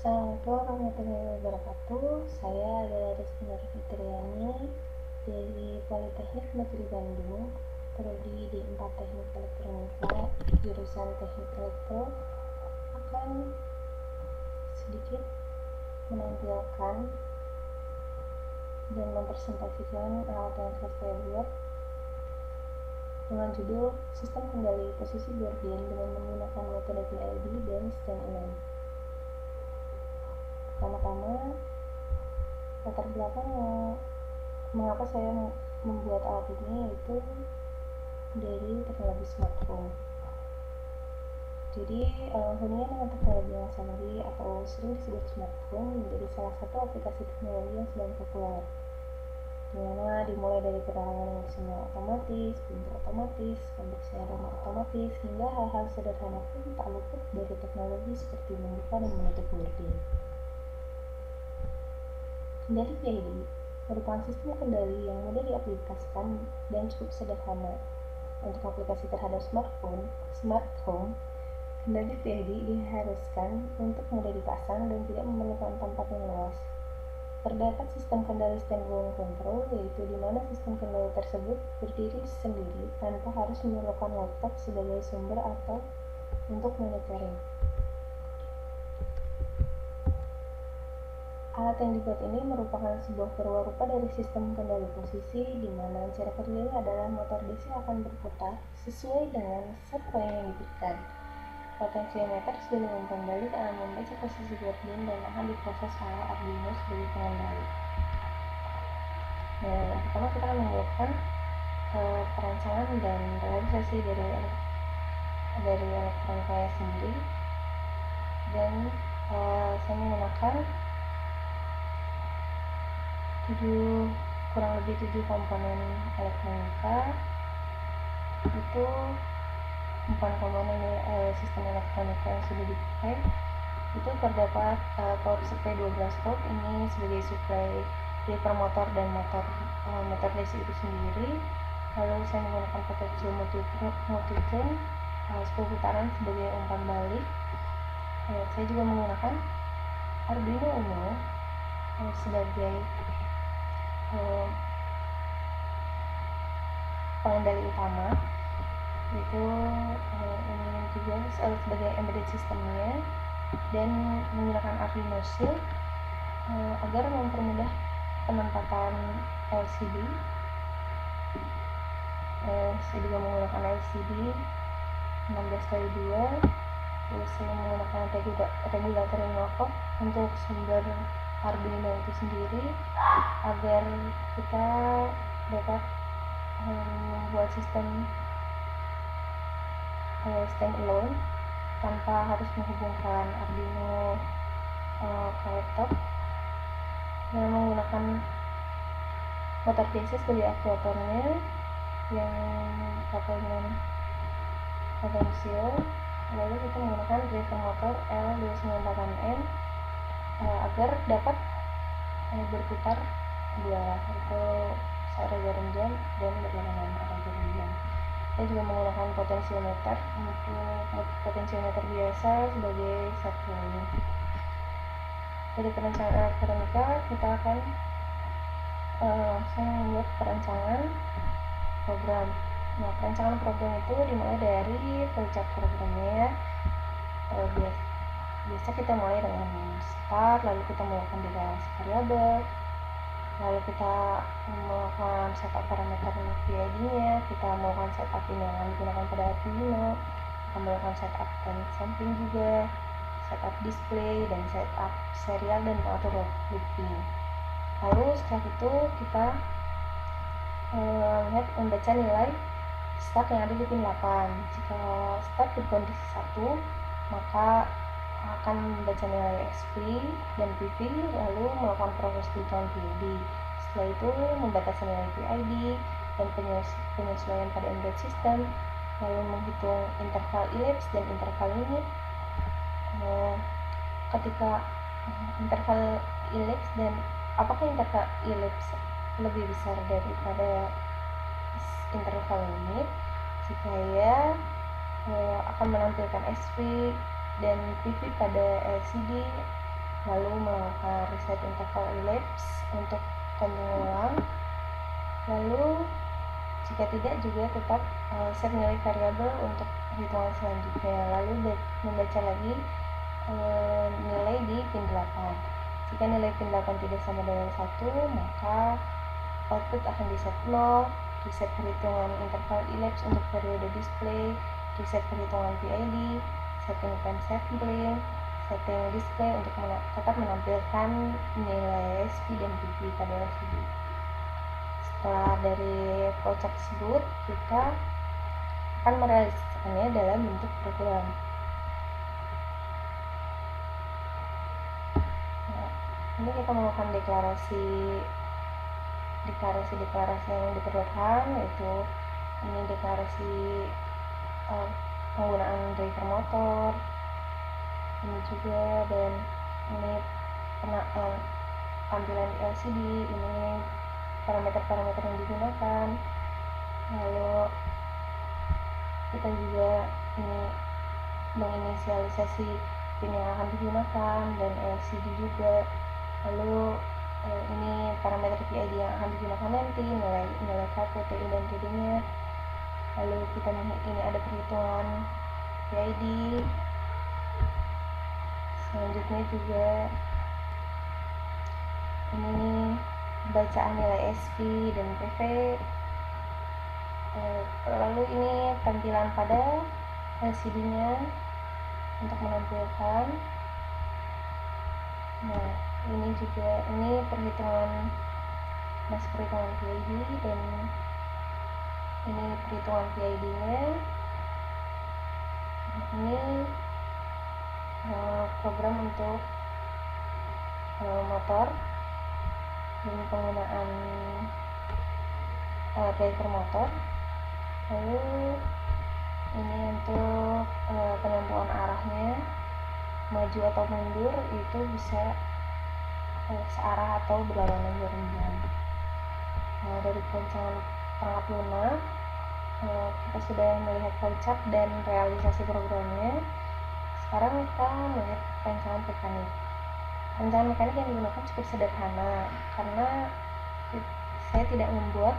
Assalamualaikum warahmatullahi wabarakatuh. Saya adalah Rizky Fitriani dari Politeknik Negeri Bandung, prodi D4 Teknik Elektronika, jurusan Teknik Elektro. Akan sedikit menampilkan dan mempresentasikan alat yang telah saya buat dengan judul Sistem Kendali Posisi Gordon dengan menggunakan metode PID dan stand-alone. Pertama-tama, latar belakang mengapa saya membuat alat ini yaitu dari teknologi smartphone. Jadi, hubungannya dengan teknologi yang canggih atau sering disebut smartphone menjadi salah satu aplikasi teknologi yang sedang populer, dimana dimulai dari perarangan sinyal otomatis, pintu otomatis, pembersihan otomatis, hingga hal-hal sederhana pun tak luput dari teknologi seperti membuka dan menutup gorden. Kendali PID merupakan sistem kendali yang mudah diaplikasikan dan cukup sederhana. Untuk aplikasi terhadap smart home, kendali PID diharuskan untuk mudah dipasang dan tidak memerlukan tempat yang luas. Terdapat sistem kendali standalone control, yaitu di mana sistem kendali tersebut berdiri sendiri tanpa harus memerlukan laptop sebagai sumber atau untuk monitoring. Alat yang dibuat ini merupakan sebuah perwarupa dari sistem kendali posisi, di mana cara kerjanya adalah motor DC akan berputar sesuai dengan set point yang diberikan. Potensiometer sebagai pengendali akan membaca posisi gorden dan akan diproses oleh Arduino sebagai pengendali. Nah, yang pertama kita akan membuatkan perancangan dan realisasi dari elektronikanya sendiri, dan saya menggunakan kurang lebih 7 komponen elektronika. Itu komponen sistem elektronika yang sudah dipakai. Itu terdapat power supply 12 volt, ini sebagai supply driver motor dan motor DC itu sendiri. Lalu saya menggunakan potential multitrain 10 putaran sebagai umpan balik. Saya juga menggunakan Arduino Uno sebagai pengendali utama, itu ini juga sebagai embedded sistemnya, dan menggunakan Arduino Shield agar mempermudah penempatan LCD. Saya juga menggunakan LCD 16x2, terus saya menggunakan regulator knob untuk sumber Arduino itu sendiri, agar kita dapat membuat sistem standalone tanpa harus menghubungkan Arduino ke laptop, dan menggunakan motor DC sebagai aktuatornya yang dengan potensial. Lalu kita menggunakan driver motor L294N agar dapat berputar itu searah jam dan berlawanan arah jarum jam. Saya juga menggunakan potensiometer untuk potensiometer biasa sebagai satu. Dari perancangan elektronika kita akan langsung membuat perancangan program. Nah, perancangan program itu dimulai dari flowchart programnya. Biasa kita mulai dengan start, lalu kita melakukan deklarasi variabel, lalu kita melakukan setup parameter PID-nya, kita melakukan setup ini yang digunakan pada Arduino, kita melakukan setup time sampling juga, setup display, dan setup serial dan auto looping. Lalu setelah itu kita membaca nilai start yang ada di pin 8. Jika start berkondisi 1, maka akan membaca nilai XP dan PV, lalu melakukan proses penghitungan PID. Setelah itu membatasi nilai PID dan penyesuaian pada embedded system, lalu menghitung interval ellipse dan interval limit. Ketika interval ellipse, dan apakah interval ellipse lebih besar daripada interval limit, supaya akan menampilkan XP dan PV pada LCD lalu melakukan reset interval ellipse untuk counting ulang, lalu jika tidak juga tetap set nilai variabel untuk hitungan selanjutnya, lalu membaca lagi nilai di pin 8. Jika nilai pin 8 tidak sama dengan 1, maka output akan diset 0, reset perhitungan interval ellipse untuk periode display, reset perhitungan PID, setting time sampling, setting display untuk tetap menampilkan nilai SP dan PP pada LCD. Setelah dari flowchart tersebut, kita akan merealisasikannya dalam bentuk program. Nah, ini kita melakukan deklarasi yang diperlukan, yaitu ini deklarasi penggunaan driver motor, ini juga, dan ini tampilan di LCD, ini parameter-parameter yang digunakan, lalu kita juga ini menginisialisasi pin yang akan digunakan dan LCD juga, lalu ini parameter PID yang akan digunakan nanti, nilai KP, TI, dan TD nya, lalu kita ini ada perhitungan PID, selanjutnya juga ini bacaan nilai SP dan PV, lalu ini tampilan pada LCD nya untuk menampilkan. Nah, ini juga perhitungan PID, dan ini perhitungan PID nya. Ini program untuk motor dan penggunaan driver motor, lalu ini untuk penentuan arahnya, maju atau mundur itu bisa searah atau berlawanan jarum. Nah, dari perancangan perangkat lunak kita sudah melihat flowchart dan realisasi programnya. Sekarang kita melihat perancangan mekanik. Perancangan mekanik yang digunakan cukup sederhana karena saya tidak membuat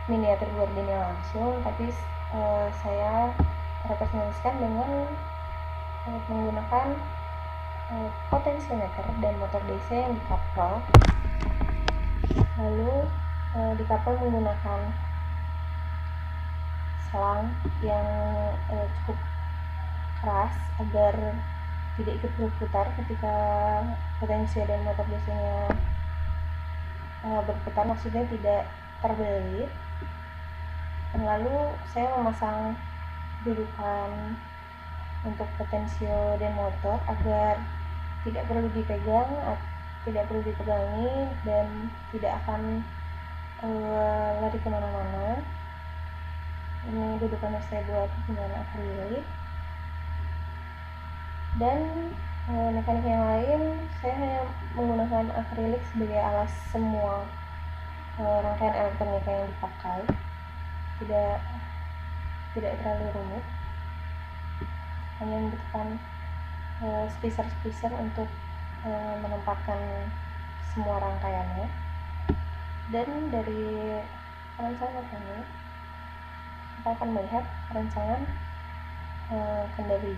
miniatur boardingnya langsung, tapi saya representasikan dengan menggunakan potensiometer dan motor DC yang dikapel, lalu dikapel menggunakan selang yang cukup keras agar tidak ikut berputar ketika potensio dan motor DC nya berputar, maksudnya tidak terbelit. Lalu saya memasang dudukan untuk potensio dan motor agar tidak perlu dipegangi dan tidak akan lari kemana-mana. Ini dudukannya saya buat dengan akrilik, dan mekanik yang lain saya hanya menggunakan akrilik sebagai alas semua rangkaian elektronika yang dipakai, tidak terlalu rumit, hanya membutuhkan spacer untuk menempatkan semua rangkaiannya. Dan dari perancangan ini kita akan melihat perancangan kendali.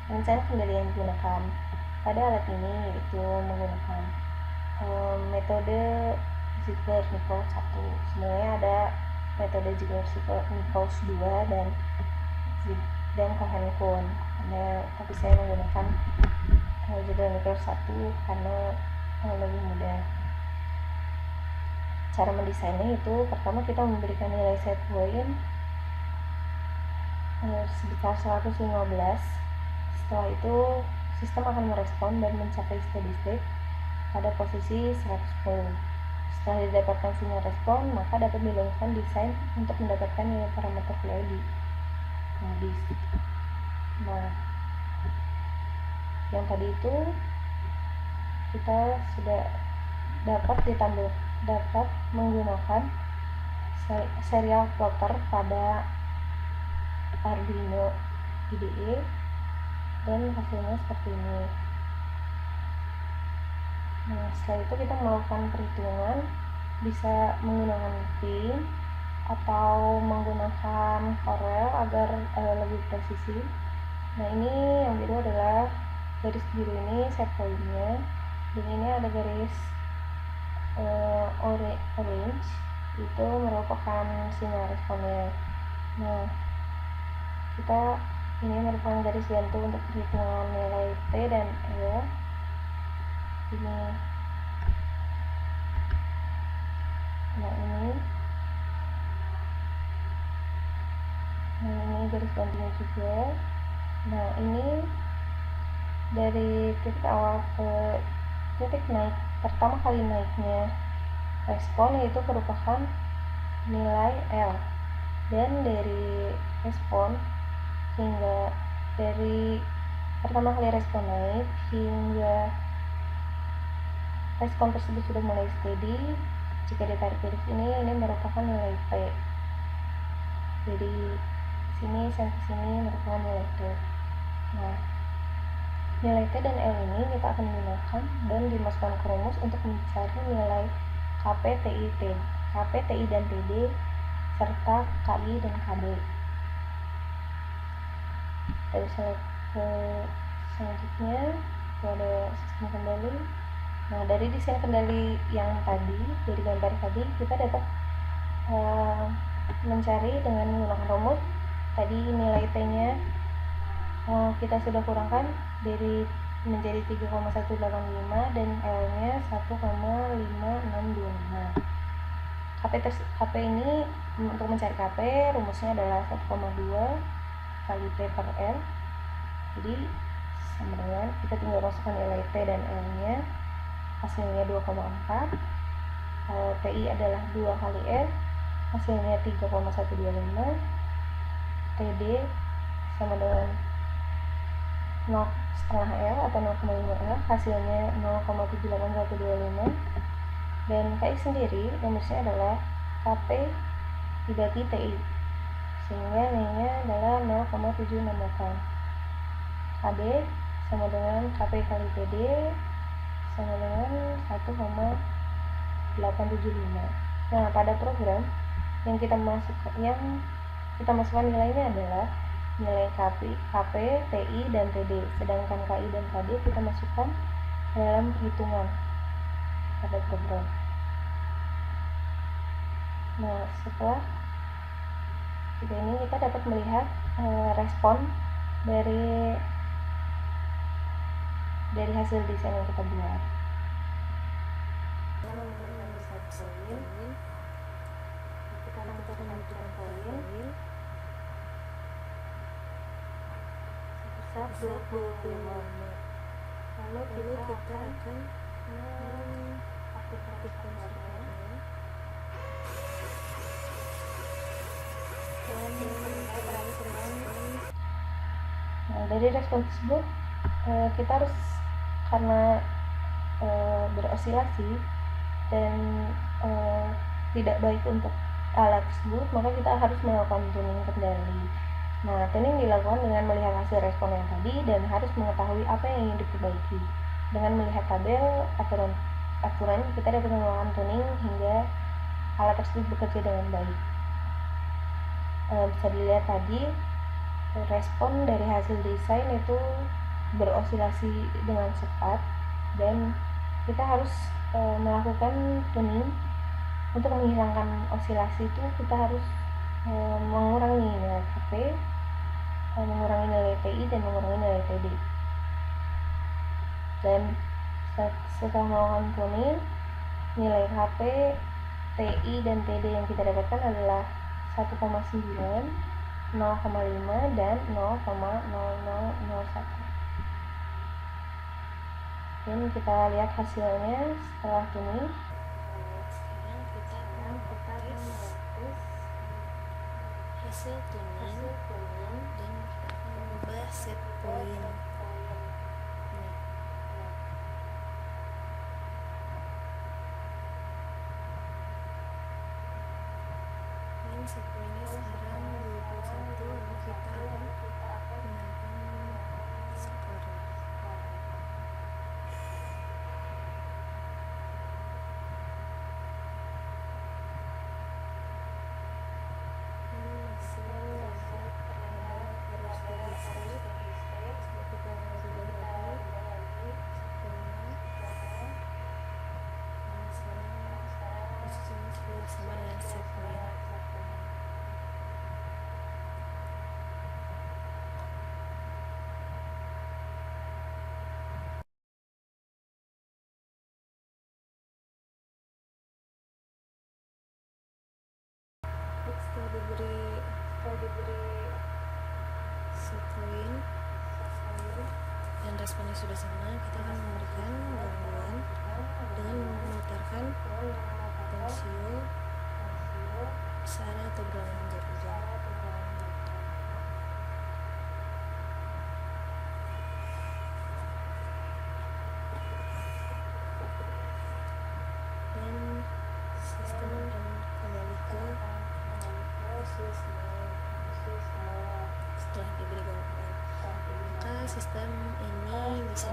Perancangan kendali yang digunakan pada alat ini yaitu menggunakan metode Ziegler-Nichols 1. Sebenarnya ada metode Ziegler-Nichols 2 dan Cohen-Kuhn, tapi saya menggunakan Ziegler-Nichols 1 karena lebih mudah. Cara mendesainnya itu pertama kita memberikan nilai set point sebesar 115. Setelah itu sistem akan merespon dan mencapai steady state pada posisi 110. Setelah didapatkan sinyal respon, maka dapat dilakukan desain untuk mendapatkan nilai parameter PID. Nah, yang tadi itu kita sudah dapat menggunakan serial plotter pada Arduino IDE dan hasilnya seperti ini. Nah, setelah itu kita melakukan perhitungan, bisa menggunakan pin atau menggunakan Corel agar lebih presisi. Nah, ini yang biru adalah garis biru ini set point-nya, dan ini ada garis orange, itu merupakan sinyal responnya. Nah, ini merupakan garis bantu untuk perhitungan nilai T dan L. Ini, nah ini garis bantunya juga. Nah, ini dari titik awal ke titik naik pertama kali naiknya respon, yaitu merupakan nilai L, dan dari respon hingga dari pertama kali respon naik hingga respon tersebut sudah mulai steady, jika ditarik garis ini merupakan nilai P. Jadi sini sampai sini merupakan nilai T. Nah, nilai T dan L ini kita akan gunakan dan dimasukkan ke rumus untuk mencari nilai KP, TI dan TD serta KI dan KB. Dari selanjutnya itu ada sistem kendali. Nah, dari desain kendali yang tadi, dari gambar tadi, kita dapat mencari dengan menggunakan rumus. Tadi nilai T-nya kita sudah kurangkan dari menjadi 3,185 dan L-nya 1,5625. KP ini, untuk mencari KP rumusnya adalah 1,2 kali P per L. Jadi sama dengan kita tinggal masukkan nilai T dan L-nya, hasilnya 2,4. TI adalah 2 kali L, hasilnya 3,125. TD sama dengan 0,5 L atau 0,5 L, hasilnya 0,78125. Dan KI sendiri rumusnya adalah KP dibagi TI, sehingga nilainya adalah 0,768. KB sama dengan KP kali TD sama dengan 1,875. Nah, pada program yang kita masukkan nilainya adalah nilai KP, TI, dan TD, sedangkan KI dan KB kita masukkan dalam hitungan pada program. Nah, setelah ini kita dapat melihat respon dari hasil desain yang kita buat. Kita menentukan poin sebesar 25. Lalu kita akan aktifkan warnanya dan nah, dari respon tersebut kita harus, karena berosilasi dan tidak baik untuk alat tersebut, maka kita harus melakukan tuning kendali. Nah, tuning dilakukan dengan melihat hasil respon yang tadi dan harus mengetahui apa yang ingin diperbaiki. Dengan melihat tabel aturan, kita dapat melakukan tuning hingga alat tersebut bekerja dengan baik. Bisa dilihat tadi respon dari hasil desain itu berosilasi dengan cepat, dan kita harus melakukan tuning. Untuk menghilangkan osilasi itu kita harus mengurangi nilai KP, mengurangi nilai TI, dan mengurangi nilai TD. Dan setelah melakukan tuning, nilai KP, TI, dan TD yang kita dapatkan adalah 1,9, 0,5, dan 0,0001. Dan kita lihat hasilnya setelah tuning. Sekarang kita akan hasil tuning dan kita akan mengubah set point. Set pointnya sekarang 21, lalu kita diberi set point dan responnya sudah sama, kita akan memberikan gangguan dengan memutarkan tensio searah atau berulang jam. Dan sistem akan kembali ke setelah diberi gangguan. Maka sistem ini bisa